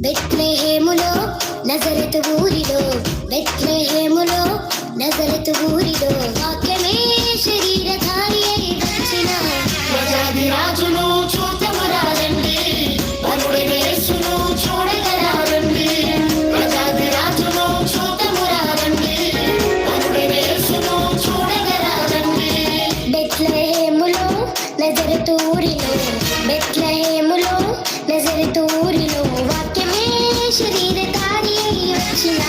బెత్లెహేములో నజరెతు ఊరిలో, బెత్లెహేములో నజరెతు ఊరిలో వాక్యమే శరీరధారి అయి వచ్చిన ప్రజాధిరాజును చూతమురారండి, వరుడైన యేసును చూడగరారండి. ప్రజాధిరాజును చూతమురారండి, వరుడైన యేసును చూడగరారండి. బెత్లెహేములో నజరెతు ఊరిలో, బెత్లెహేములో నజరెతు ఊరిలో వాక్యమే శరీరధారి అయి వచ్చిన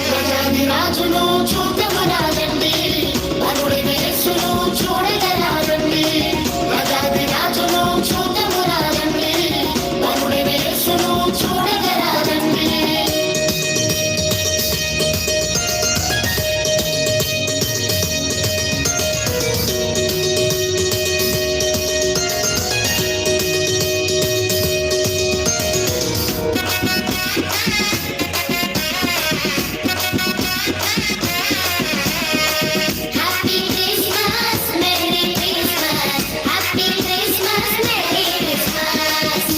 ప్రజాధిరాజును చూతమురారండి, వరుడైన యేసును చూడగరారండి. ప్రజాధిరాజును చూతమురారండి, వరుడైన యేసును చూడగరారండి. Happy Christmas merry Christmas, happy Christmas merry Christmas.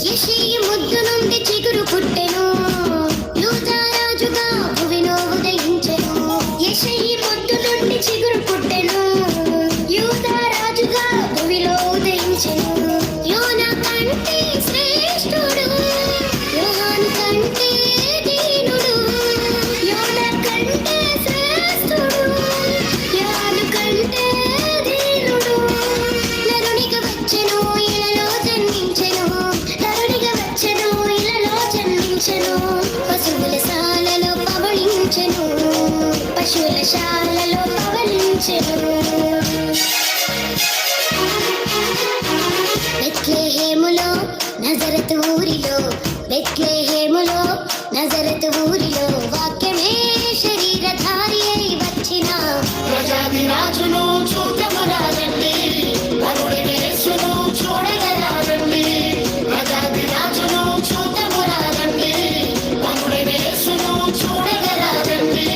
యెషయి ముద్దు నుండి చిగురు పుట్టెను, యూదా రాజుగా భువిలో ఉదయించెను. యెషయి ముద్దు నుండి చిగురు పుట్టెను, యూదా రాజుగా భువిలో ఉదయించెను. యోనా కంటే శ్రేష్ఠుడు, యోహాను కంటే దీనుడు. యోనా కంటే శ్రేష్ఠుడు, యోహాను కంటే దీనుడు. నరునిగా వచ్చెను, ఇలలో జన్మించెను, నరునిగా వచ్చెను, ఇలలో జన్మించెను. పశువుల శాలలో పవళించెను, పశువుల శాలలో పవళించెను. బెత్లెహేములో నజరెతు ఊరిలో, బెత్లెహేములో నజరెతు ఊరిలో వాక్యమే శరీరధారి అయి వచ్చిన ప్రజాధిరాజును చూతమురారండి, వరుడైన యేసును చూడగరారండి. ప్రజాధిరాజును చూతమురారండి, వరుడైన యేసును చూడగరారండి.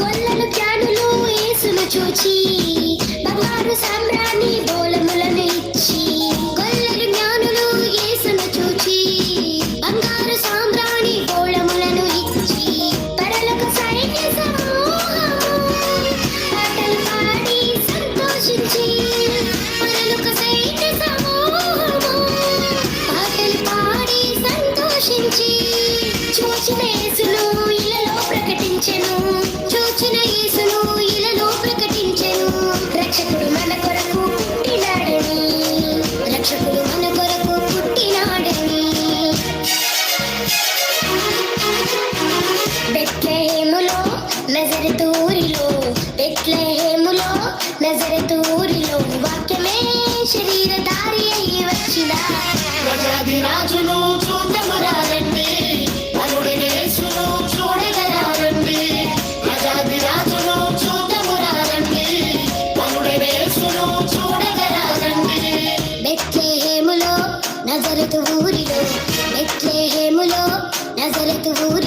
గొల్లలు జ్ఞానులు యేసును చూచి బంగారు సామ్రాణి బోళములను ఇచ్చి, గొల్లలు జ్ఞానులు యేసును చూచి బంగారు సామ్రాణి బోళములను ఇచ్చి, పరలోక సైన్య సమూహము పాటలు పాడి సంతోషించి, పరలోక సైన్య సమూహము పాటలు పాడి సంతోషించి, చూచిన యేసును ఇలలో ప్రకటించెను, చూచిన యేసును ఇలలో ప్రకటించెను. రక్షకుడు మన కొరకు పుట్టినాడని, రక్షకుడు మన కొరకు పుట్టినాడని. బెత్లెహేములో నజరెతు ఊరిలో, బెత్లెహేములో నజరెతు ఊరిలో వాక్యమే శరీరధారి అయి వచ్చిన ప్రజాధిరాజును చూతమురారండి, వరుడైన యేసును చూడగరారండి. ప్రజాధిరాజును చూతమురారండి, వరుడైన యేసును చూడగరారండి. బెత్లెహేములో నజరెతు ఊరిలో, బెత్లెహేములో నజరెతు ఊరిలో